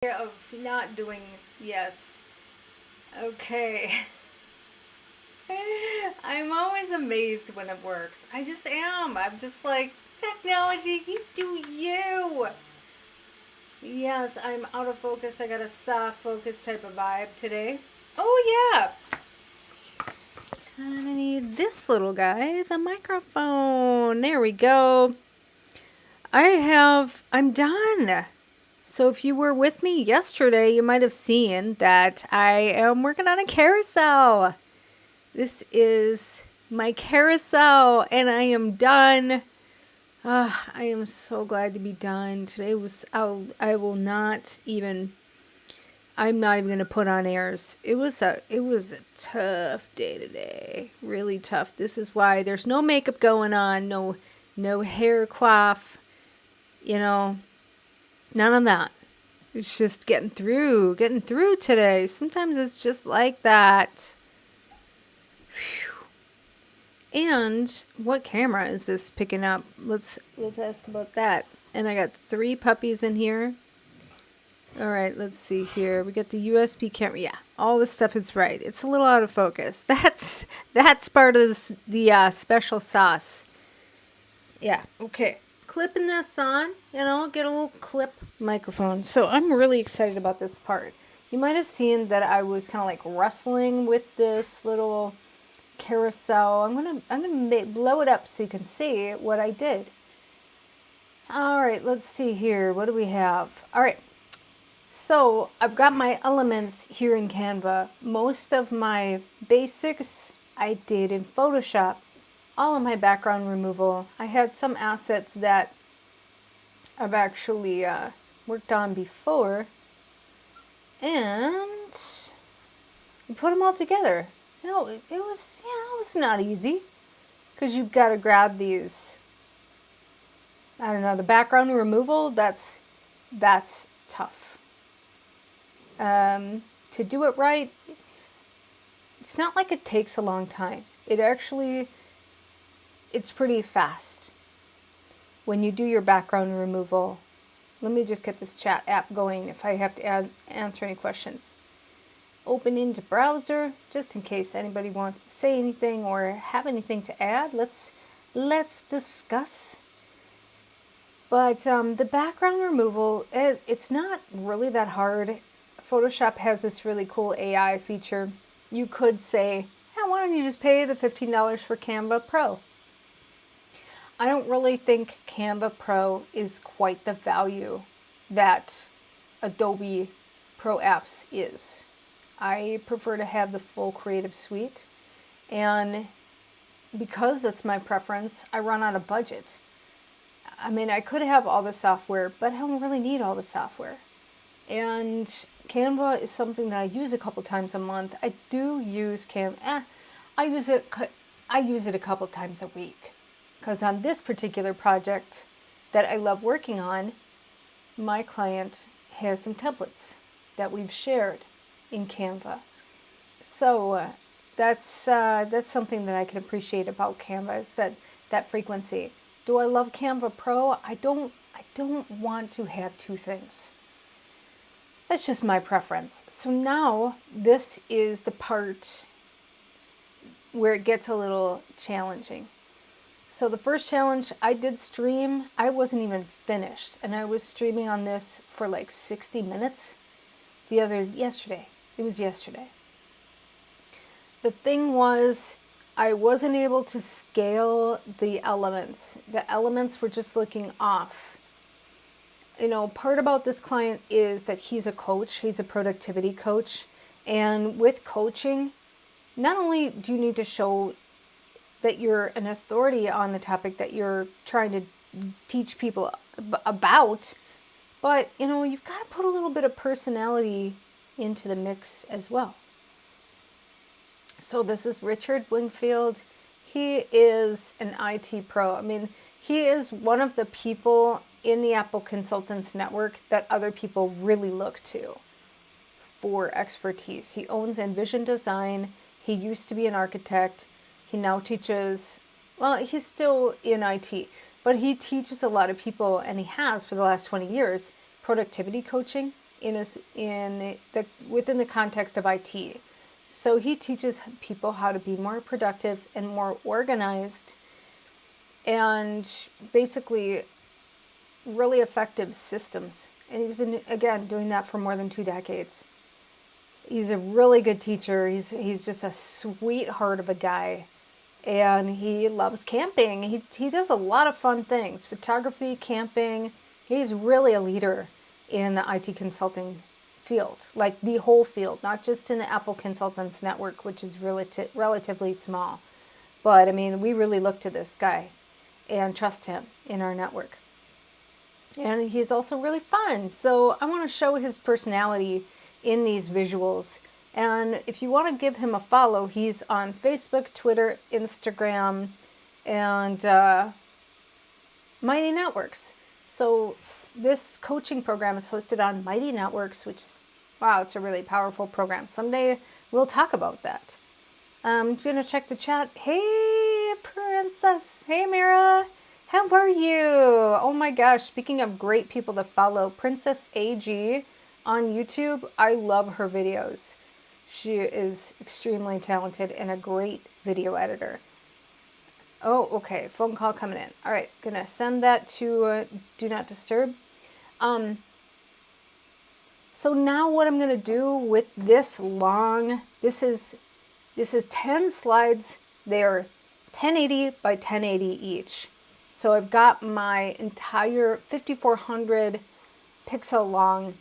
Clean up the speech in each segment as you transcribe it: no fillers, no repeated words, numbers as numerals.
Of not doing, yes. Okay. I'm always amazed when it works. I just am. I'm just like, technology, you do you. Yes, I'm out of focus. I got a soft focus type of vibe today. Oh, yeah. Kind of need this little guy, the microphone. There we go. I'm done. So if you were with me yesterday, you might have seen that I am working on a carousel. This is my carousel and I am done. I am so glad to be done. I'm not even going to put on airs. It was a tough day today. Really tough. This is why there's no makeup going on, no hair coif, none of that. It's just getting through today. Sometimes it's just like that. Whew. And what camera is this picking up? Let's ask about that. And I got 3 puppies in here. All right, let's see here. We got the USB camera. Yeah, all this stuff is right. It's a little out of focus. That's part of the special sauce. Yeah, okay. Clipping this on, get a little clip microphone. So I'm really excited about this part. You might have seen that I was kind of like wrestling with this little carousel. I'm gonna blow it up so you can see what I did. All right, let's see here. What do we have? All right. So I've got my elements here in Canva. Most of my basics I did in Photoshop. All of my background removal. I had some assets that I've actually worked on before, and we put them all together. It was not easy because you've got to grab these. I don't know, the background removal. That's tough. To do it right, it's not like it takes a long time. It's pretty fast when you do your background removal. Let me just get this chat app going if I have to answer any questions. Open into browser just in case anybody wants to say anything or have anything to add. Let's discuss. But the background removal, it's not really that hard. Photoshop has this really cool AI feature. You could say, why don't you just pay the $15 for Canva Pro? I don't really think Canva Pro is quite the value that Adobe Pro Apps is. I prefer to have the full Creative Suite, and because that's my preference, I run out of budget. I mean, I could have all the software, but I don't really need all the software. And Canva is something that I use a couple times a month. I do use Canva. I use it a couple times a week. Because on this particular project that I love working on, my client has some templates that we've shared in Canva. So that's something that I can appreciate about Canva, is that frequency. Do I love Canva Pro? I don't want to have 2 things. That's just my preference. So now this is the part where it gets a little challenging. So the first challenge, I did stream. I wasn't even finished, and I was streaming on this for like 60 minutes yesterday. It was yesterday. The thing was, I wasn't able to scale the elements. The elements were just looking off. Part about this client is that he's a coach. He's a productivity coach. And with coaching, not only do you need to show that you're an authority on the topic that you're trying to teach people about, but you've got to put a little bit of personality into the mix as well. So this is Richard Wingfield. He is an IT pro. I mean, he is one of the people in the Apple Consultants Network that other people really look to for expertise. He owns Envision Design. He used to be an architect. He now teaches, he's still in IT, but he teaches a lot of people, and he has for the last 20 years, productivity coaching. within the context of IT. So he teaches people how to be more productive and more organized, and basically really effective systems. And he's been, again, doing that for more than 2 decades. He's a really good teacher. He's just a sweetheart of a guy. And he loves camping. He does a lot of fun things. Photography, camping. He's really a leader in the IT consulting field. Like the whole field. Not just in the Apple Consultants Network, which is relatively small. But, I mean, we really look to this guy and trust him in our network. And he's also really fun. So I want to show his personality in these visuals. And if you want to give him a follow, he's on Facebook, Twitter, Instagram, and Mighty Networks. So this coaching program is hosted on Mighty Networks, which is, wow, it's a really powerful program. Someday we'll talk about that. I'm going to check the chat. Hey, Princess. Hey, Mira. How are you? Oh my gosh, speaking of great people to follow, Princess AG on YouTube. I love her videos. She is extremely talented and a great video editor. Oh, okay, phone call coming in. All right, gonna send that to Do Not Disturb. So now what I'm gonna do with this long, this is 10 slides. They are 1080 by 1080 each. So I've got my entire 5400 pixel long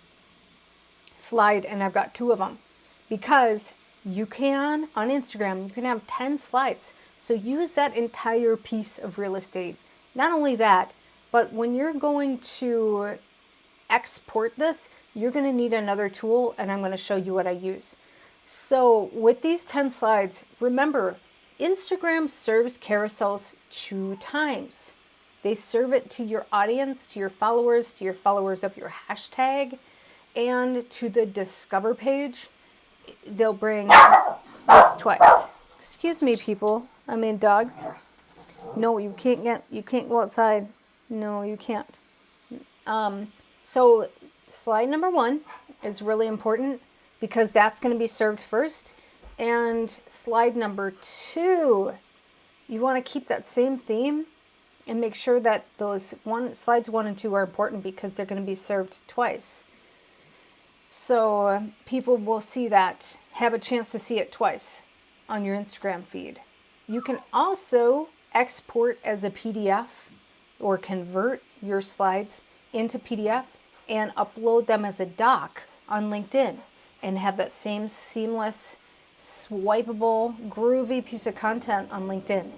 slide, and I've got 2 of them. Because you can, on Instagram, you can have 10 slides. So use that entire piece of real estate. Not only that, but when you're going to export this, you're going to need another tool, and I'm going to show you what I use. So with these 10 slides, remember, Instagram serves carousels 2 times. They serve it to your audience, to your followers of your hashtag, and to the Discover page. They'll bring this twice. Excuse me, people. I mean, dogs. No, you can't go outside. No, you can't. So slide number 1 is really important because that's going to be served first. And slide number 2, you want to keep that same theme and make sure that those slides 1 and 2 are important because they're going to be served twice. So people will see that, have a chance to see it twice on your Instagram feed. You can also export as a PDF or convert your slides into PDF and upload them as a doc on LinkedIn and have that same seamless, swipeable, groovy piece of content on LinkedIn.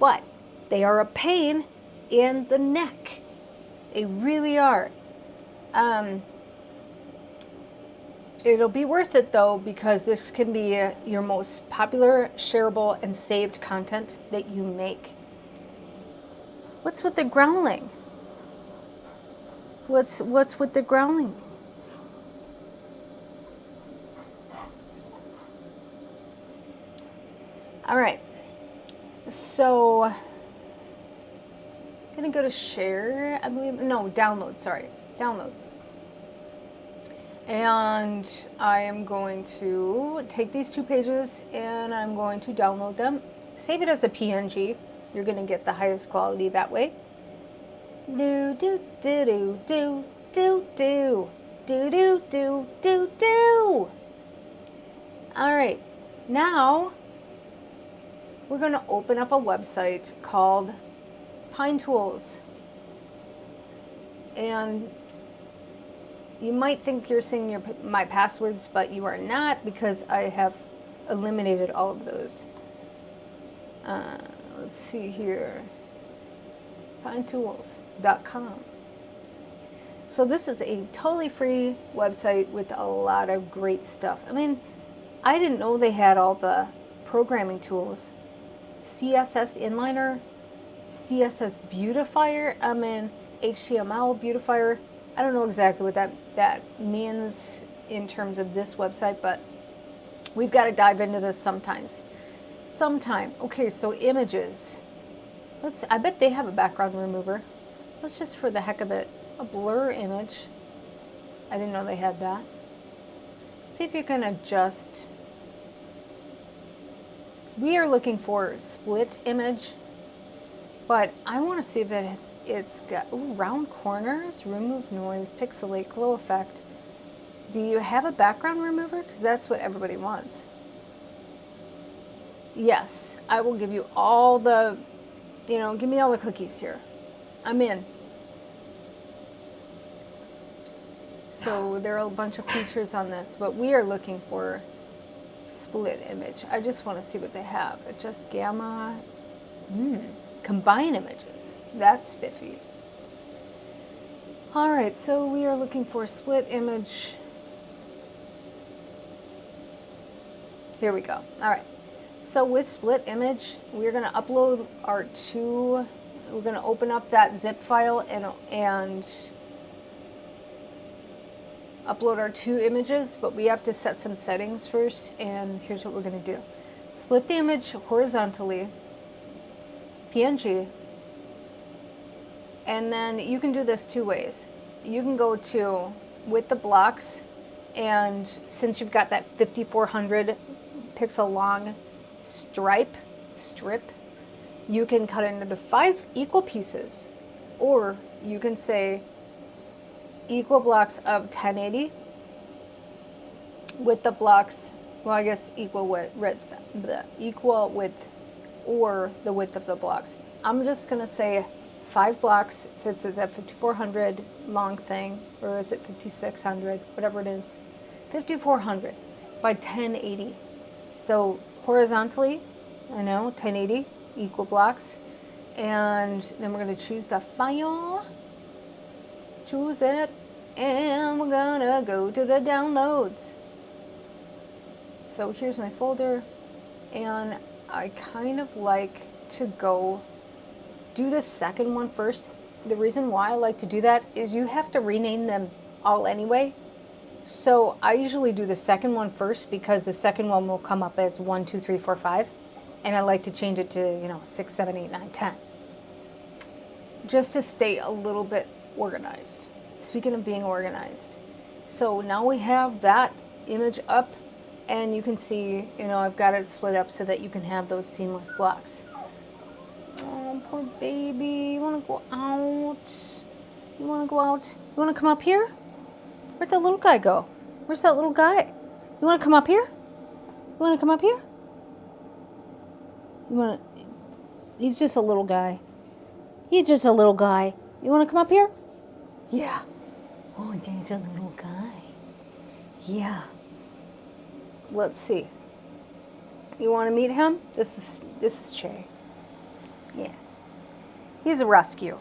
But they are a pain in the neck. They really are. It'll be worth it though, because this can be your most popular, shareable, and saved content that you make. What's with the growling? What's with the growling? All right. So I'm gonna go to share, I believe. No, download, sorry. Download. And I am going to take these 2 pages and I'm going to download them. Save it as a PNG. You're going to get the highest quality that way. Do do do do do do do do do do do do. All right, now we're going to open up a website called Pinetools, and you might think you're seeing my passwords, but you are not, because I have eliminated all of those. Let's see here. Pinetools.com. So this is a totally free website with a lot of great stuff. I mean, I didn't know they had all the programming tools. CSS Inliner, CSS Beautifier, HTML Beautifier. I don't know exactly what that means in terms of this website, but we've got to dive into this sometime. Okay, so images. I bet they have a background remover. Let's just, for the heck of it, a blur image. I didn't know they had that. See if you can adjust. We are looking for split image, but I want to see if it's got round corners, remove noise, pixelate, glow effect. Do you have a background remover? Because that's what everybody wants. Yes, I will give you all the, give me all the cookies here. I'm in. So there are a bunch of features on this, but we are looking for split image. I just want to see what they have. Adjust gamma. Combine images. That's spiffy. All right, so we are looking for split image. Here we go. All right. So with split image, we're going to upload our two. We're going to open up that zip file and upload our two images, but we have to set some settings first, and here's what we're going to do. Split the image horizontally, PNG, and then you can do this two ways. You can go to with the blocks, and since you've got that 5400 pixel long strip, you can cut it into 5 equal pieces, or you can say equal blocks of 1080 with the blocks, well, I guess equal width or the width of the blocks. I'm just going to say 5 blocks since it's a 5400 long thing, or is it 5600, whatever it is, 5400 by 1080. So horizontally, I know, 1080 equal blocks, and then we're going to choose the file. Choose it, and we're gonna go to the downloads. So here's my folder, and I kind of like to go do the second one first. The reason why I like to do that is you have to rename them all anyway. So I usually do the second one first because the second one will come up as 1, 2, 3, 4, 5, and I like to change it to 6, 7, 8, 9, 10, just to stay a little bit organized. Speaking of being organized, so now we have that image up, and you can see, I've got it split up so that you can have those seamless blocks. Oh, poor baby. You want to go out? You want to go out? You want to come up here? Where'd that little guy go? Where's that little guy? You want to come up here? You want to come up here? He's just a little guy. He's just a little guy. You want to come up here? Yeah. Oh, there's a little guy. Yeah. Let's see. You want to meet him? This is Che. Yeah. He's a rescue.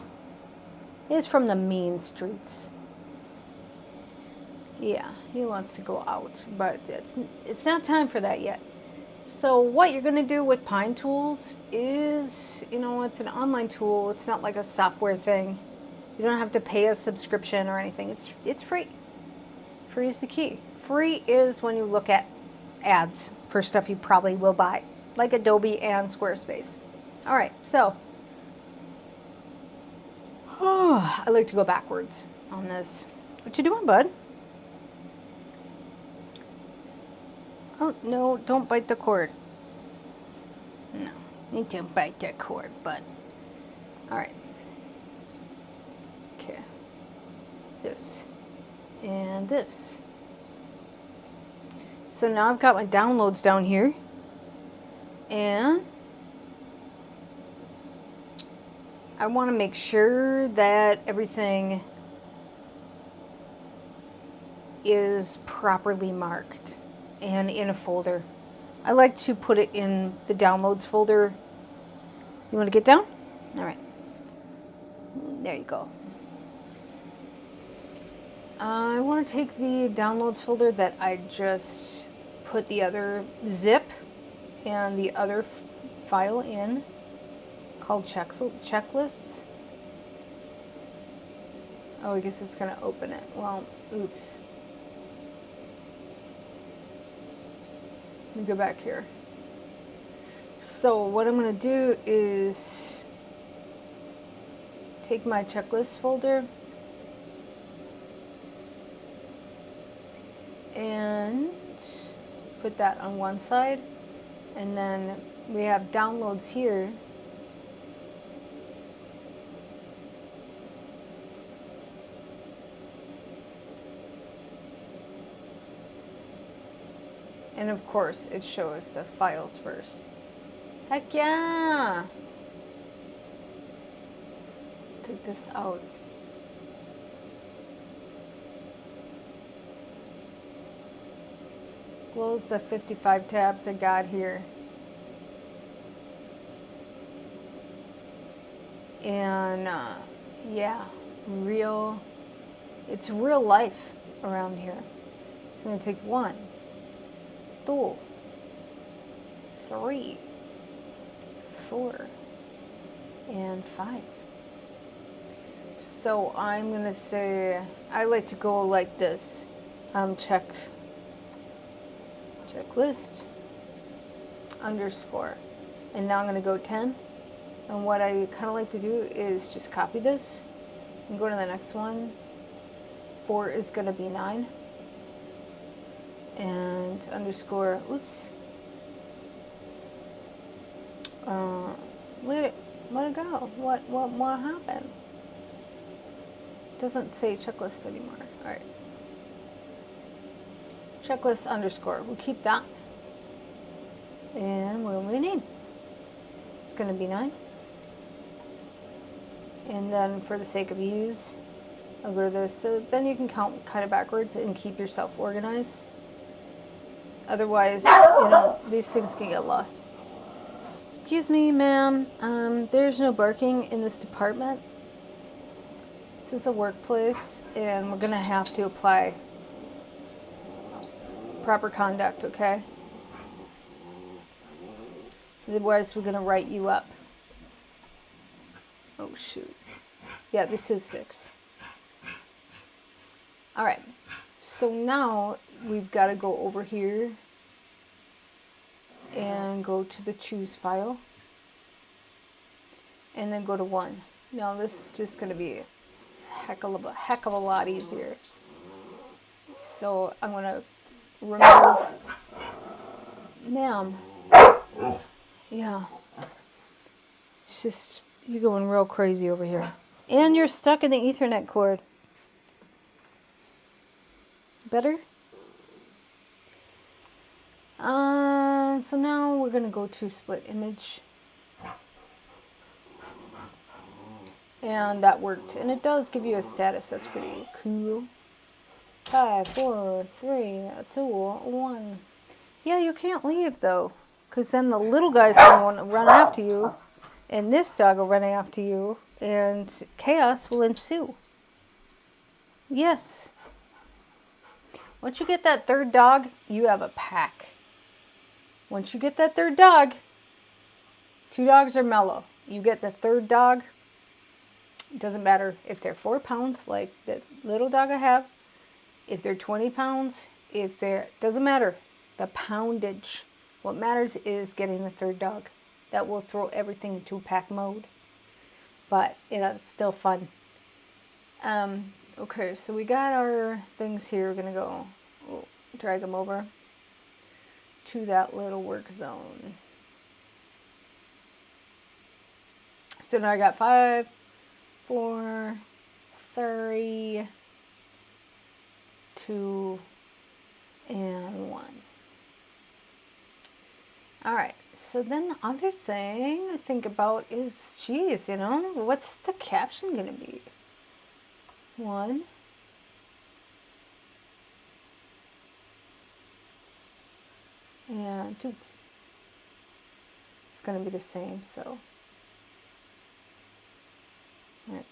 He's from the mean streets. Yeah, he wants to go out, but it's not time for that yet. So what you're going to do with Pinetools is, it's an online tool. It's not like a software thing. You don't have to pay a subscription or anything. It's free. Free is the key. Free is when you look at ads for stuff you probably will buy, like Adobe and Squarespace. All right, so I like to go backwards on this. What you doing, bud? Oh, no, don't bite the cord. No, you don't bite that cord, bud. All right. Okay. This. And this. So now I've got my downloads down here. And I want to make sure that everything is properly marked and in a folder. I like to put it in the downloads folder. You want to get down? All right. There you go. I want to take the downloads folder that I just put the other zip and the other file in, called checklists. Oh, I guess it's going to open it. Well, oops. Let me go back here. So what I'm going to do is take my checklist folder and put that on one side, and then we have downloads here. And of course, it shows the files first. Heck yeah! Take this out. Close the 55 tabs I got here. And yeah, it's real life around here. So I'm going to take 1, 2, 3, 4, and 5. So I'm going to say, I like to go like this. Checklist, underscore. And now I'm going to go 10. And what I kind of like to do is just copy this and go to the next one. 4 is going to be 9. And underscore, oops. Let it go. What happened? Doesn't say checklist anymore. All right. Checklist underscore. We'll keep that. And we'll rename. It's going to be 9. And then for the sake of ease, I'll go to this. So then you can count kind of backwards and keep yourself organized. Otherwise, these things can get lost. Excuse me, ma'am. There's no barking in this department. This is a workplace, and we're going to have to apply proper conduct, okay? Otherwise, we're going to write you up. Oh, shoot. Yeah, this is 6. All right. So now we've got to go over here and go to the choose file. And then go to 1. Now this is just going to be a heck of a lot easier. So I'm going to remove, ma'am. Yeah. It's just, you're going real crazy over here. And you're stuck in the Ethernet cord. Better? So now we're going to go to split image. And that worked. And it does give you a status. That's pretty cool. 5, 4, 3, 2, 1. Yeah, you can't leave though. Because then the little guy's going to run after you. And this dog will run after you. And chaos will ensue. Yes. Once you get that third dog, you have a pack. Once you get that third dog, 2 dogs are mellow. You get the third dog, it doesn't matter if they're 4 pounds, like the little dog I have, if they're 20 pounds, doesn't matter, the poundage. What matters is getting the third dog. That will throw everything into pack mode. But it's still fun. Okay, so we got our things here. We're going to go drag them over to that little work zone. So now I got 5, 4, 3, 2, and 1. All right, so then the other thing I think about is, geez, what's the caption going to be? 1, and 2. It's going to be the same, so. Right.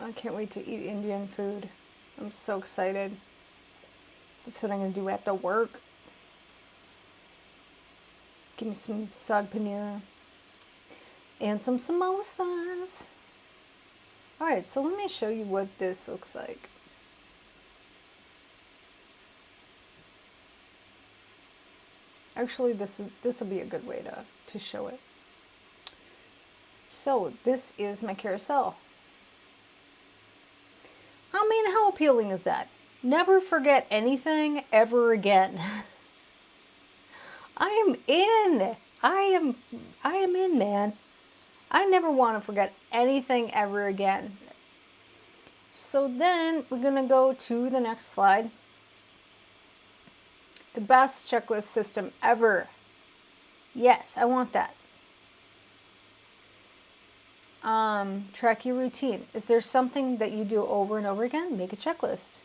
I can't wait to eat Indian food. I'm so excited. That's what I'm going to do after work. Give me some sag paneer and some samosas. Alright, so let me show you what this looks like. Actually, this will be a good way to show it. So this is my carousel. I mean, how appealing is that? Never forget anything ever again. I am in. I am in, man. I never want to forget anything ever again. So then we're going to go to the next slide. The best checklist system ever. Yes, I want that. Track your routine. Is there something that you do over and over again? Make a checklist.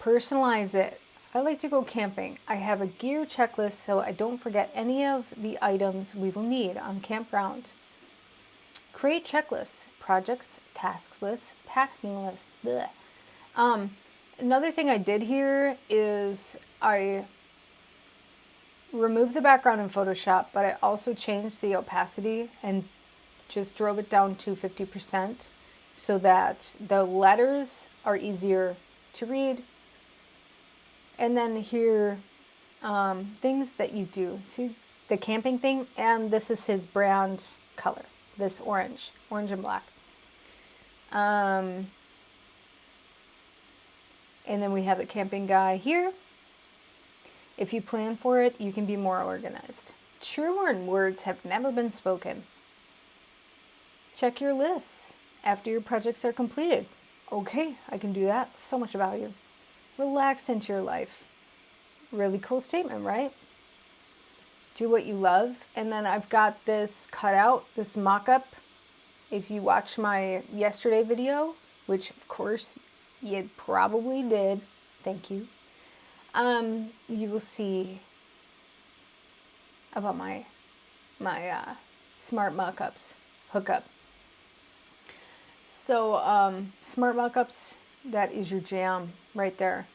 Personalize it. I like to go camping. I have a gear checklist so I don't forget any of the items we will need on campground. Create checklists, projects, tasks lists, packing lists. Bleh. Another thing I did here is I removed the background in Photoshop, but I also changed the opacity and just drove it down to 50% so that the letters are easier to read. And then here, things that you do. See the camping thing? And this is his brand color, this orange and black. And then we have the camping guy here. If you plan for it, you can be more organized. Truer words have never been spoken. Check your lists after your projects are completed. Okay, I can do that. So much value. Relax into your life. Really cool statement, right? Do what you love. And then I've got this cut out, this mock-up. If you watch my yesterday video, which of course you probably did, thank you. You will see about my smart mock-ups hookup. So smart mock-ups, that is your jam right there.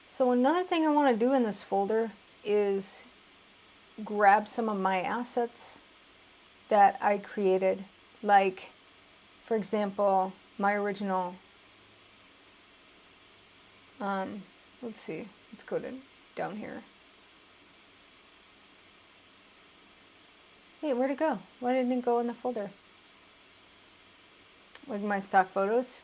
So another thing I want to do in this folder is grab some of my assets that I created, like for example my original let's see, let's go down here. Hey, where'd it go? Why didn't it go in the folder? Like my stock photos.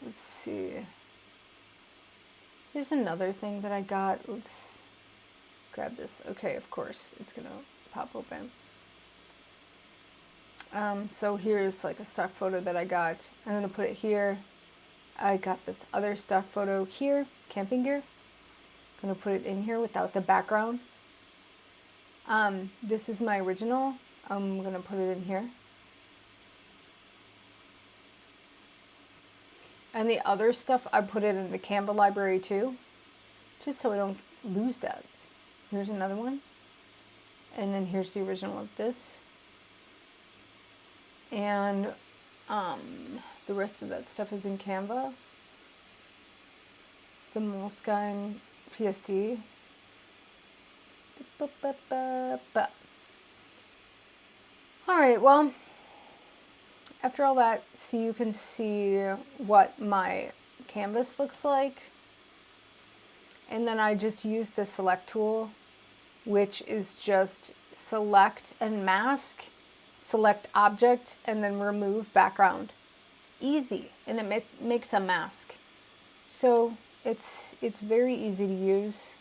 Let's see. Here's another thing that I got. Let's grab this. Okay, of course, it's gonna pop open. So here's like a stock photo that I got. I'm gonna put it here. I got this other stock photo here, camping gear. I'm gonna put it in here without the background. This is my original. I'm gonna put it in here. And the other stuff, I put it in the Canva library too, just so I don't lose that. Here's another one. And then here's the original of this. And the rest of that stuff is in Canva. The Moleskine PSD. Alright, well, after all that, so you can see what my canvas looks like. And then I just use the select tool, which is just select and mask, select object, and then remove background. Easy, and it makes a mask. So it's very easy to use.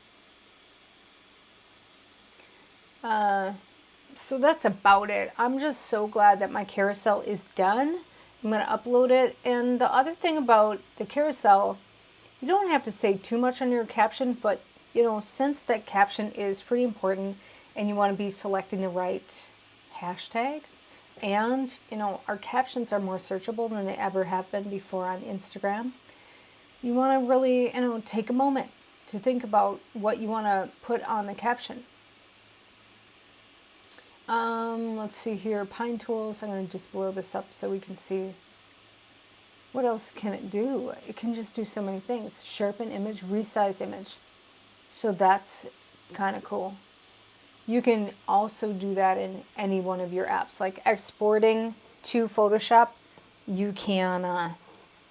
So that's about it. I'm just so glad that my carousel is done. I'm going to upload it. And the other thing about the carousel, you don't have to say too much on your caption, but you know, since that caption is pretty important and you want to be selecting the right hashtags, and you know, our captions are more searchable than they ever have been before on Instagram, you want to really, you know, take a moment to think about what you want to put on the caption. Let's see here, Pinetools. I'm going to just blow this up so we can see what else can it do. It can just do so many things. Sharpen image, resize image. So that's kind of cool. You can also do that in any one of your apps, like exporting to Photoshop. You can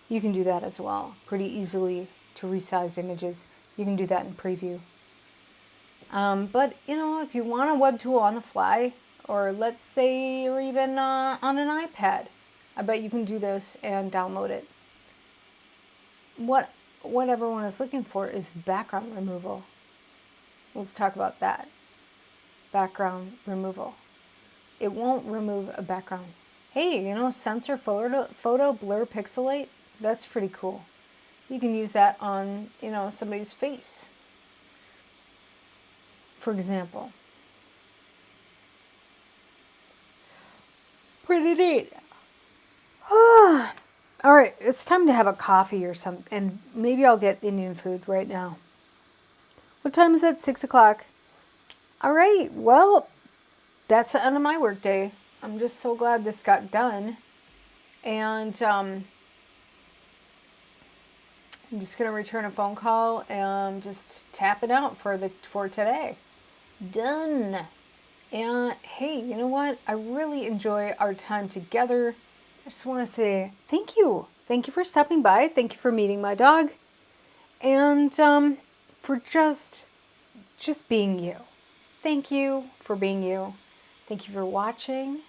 you can do that as well pretty easily to resize images. You can do that in preview. But if you want a web tool on the fly, or let's say you're even on an iPad, I bet you can do this and download it. What everyone is looking for is background removal. Let's talk about that. Background removal. It won't remove a background. Hey, sensor photo blur pixelate. That's pretty cool. You can use that on, somebody's face, for example. Pretty neat. All right, it's time to have a coffee or something, and maybe I'll get Indian food right now. What time is it? 6 o'clock. All right, well, that's the end of my work day. I'm just so glad this got done. And I'm just going to return a phone call and just tap it out for today. Done. And hey, you know what? I really enjoy our time together. I just want to say thank you. Thank you for stopping by. Thank you for meeting my dog. And for just being you. Thank you for being you. Thank you for watching.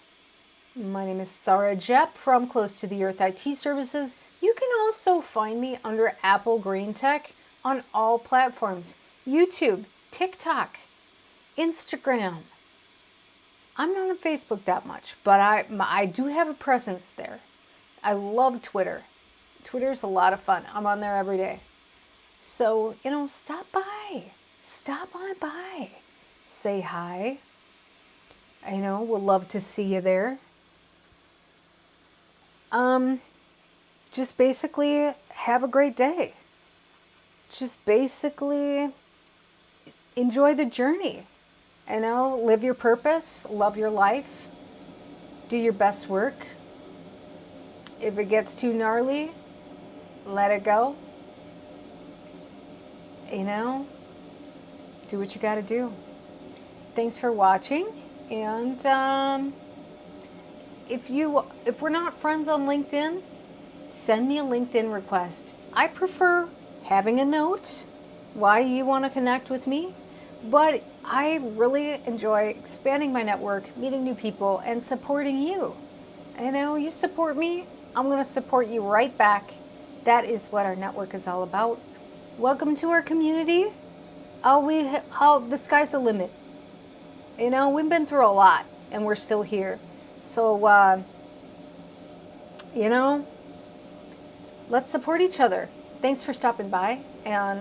My name is Sarah Jepp from Close to the Earth IT Services. You can also find me under Apple Green Tech on all platforms. YouTube, TikTok, Instagram. I'm not on Facebook that much, but I do have a presence there. I love Twitter. Twitter's a lot of fun. I'm on there every day. So, stop by. Stop on by. Say hi. We'll love to see you there. Just basically have a great day. Just basically enjoy the journey. Live your purpose, love your life, do your best work. If it gets too gnarly, let it go. Do what you got to do. Thanks for watching. And if we're not friends on LinkedIn, send me a LinkedIn request. I prefer having a note why you want to connect with me, but I really enjoy expanding my network, meeting new people, and supporting you. You support me, I'm going to support you right back. That is what our network is all about. Welcome to our community. The sky's the limit. We've been through a lot, and we're still here. So, let's support each other. Thanks for stopping by, and